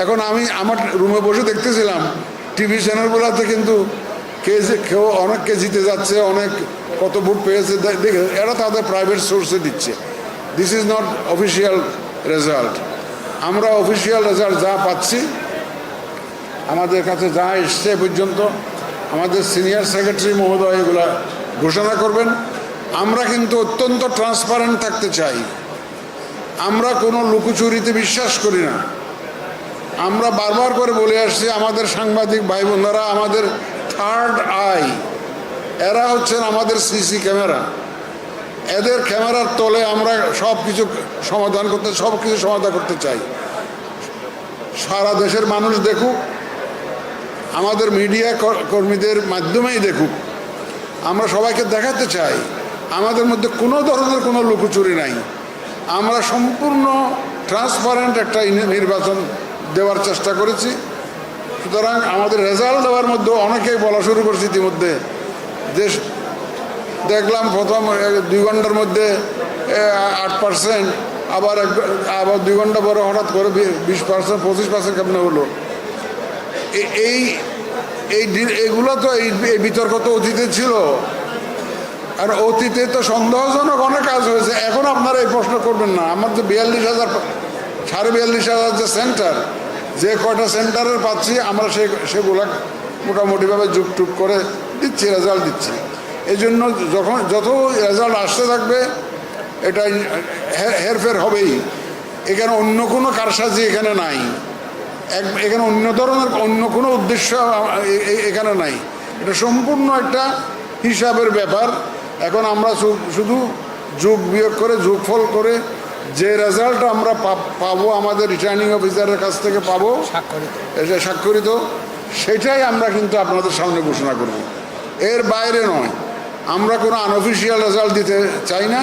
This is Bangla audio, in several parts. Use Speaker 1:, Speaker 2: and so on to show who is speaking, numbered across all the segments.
Speaker 1: এখন আমি আমার রুমে বসে দেখতেছিলাম টিভি চ্যানেলগুলোতে কিন্তু কেউ অনেককে জিতে যাচ্ছে, অনেক কত ভোট পেয়েছে দেখে এরা তাদের প্রাইভেট সোর্সে দিচ্ছে। This is not official result. আমরা অফিসিয়াল রেজাল্ট যা পাচ্ছি, আমাদের কাছে যা এসছে পর্যন্ত আমাদের সিনিয়র সেক্রেটারি মহোদয় এগুলা ঘোষণা করবেন। আমরা কিন্তু অত্যন্ত ট্রান্সপারেন্ট থাকতে চাই। আমরা কোনো লুকোচুরিতে বিশ্বাস করি না। আমরা বারবার করে বলে আসছি, আমাদের সাংবাদিক ভাই বোনেরা আমাদের থার্ড আই, এরা হচ্ছেন আমাদের সিসি ক্যামেরা। এদের ক্যামেরার তলে আমরা সব কিছু সমাধান করতে চাই। সারা দেশের মানুষ দেখুক, আমাদের মিডিয়া কর্মীদের মাধ্যমেই দেখুক। আমরা সবাইকে দেখাতে চাই আমাদের মধ্যে কোনো ধরনের কোনো লুকোচুরি নাই। আমরা সম্পূর্ণ ট্রান্সপারেন্ট একটা নির্বাচন দেওয়ার চেষ্টা করেছি। সুতরাং আমাদের রেজাল্ট দেওয়ার মধ্যে অনেকেই বলা শুরু করছে ইতিমধ্যে যে দেখলাম প্রথম 2 ঘন্টার মধ্যে 8%, আবার 2 ঘন্টা পরে হঠাৎ করে 20%, 25% কেমন হলো। এইগুলো তো এই বিতর্ক তো অতীতে ছিল, আর অতীতে তো সন্দেহজনক অনেক কাজ হয়েছে। এখন আপনারা এই প্রশ্ন করবেন না। আমাদের 42,000 42,500 যে সেন্টার, যে কয়টা সেন্টারের পাচ্ছি আমরা সেগুলা মোটামুটিভাবে যুগ করে দিচ্ছি, রেজাল্ট দিচ্ছি। এই জন্য যত রেজাল্ট আসতে থাকবে এটা হেরফের হবেই। এখানে অন্য কোনো কারসাজি এখানে নাই, এখানে অন্য ধরনের অন্য কোনো উদ্দেশ্য এখানে নাই। এটা সম্পূর্ণ একটা হিসাবের ব্যাপার। এখন আমরা শুধু যোগ বিয়োগ করে যোগফল করে যে রেজাল্ট আমরা পাবো, আমাদের রিটার্নিং অফিসারের কাছ থেকে পাবো স্বাক্ষরিত, সেটাই আমরা কিন্তু আপনাদের সামনে ঘোষণা করব। এর বাইরে নয়। আমরা কোনো আনঅফিসিয়াল রেজাল্ট দিতে চাই না।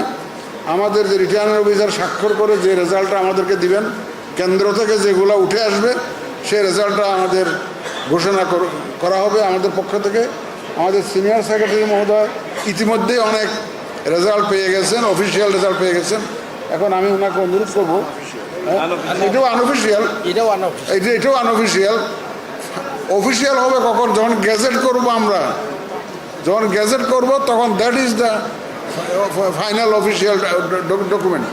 Speaker 1: আমাদের যে রিটার্নিং অফিসার স্বাক্ষর করে যে রেজাল্টটা আমাদেরকে দিবেন, কেন্দ্র থেকে যেগুলো উঠে আসবে সেই রেজাল্টটা আমাদের ঘোষণা করা হবে আমাদের পক্ষ থেকে। আমাদের সিনিয়র সেক্রেটারি মহোদয় ইতিমধ্যেই অনেক রেজাল্ট পেয়ে গেছেন, অফিসিয়াল রেজাল্ট পেয়ে গেছেন। এখন আমি ওনাকে অনুরোধ করবো, এটাও আনঅফিসিয়াল, এটাও আনঅফিসিয়াল। অফিসিয়াল হবে কখন? যখন গ্যাজেট করবো আমরা, যখন গ্যাজেট করবো তখন that is the final official document.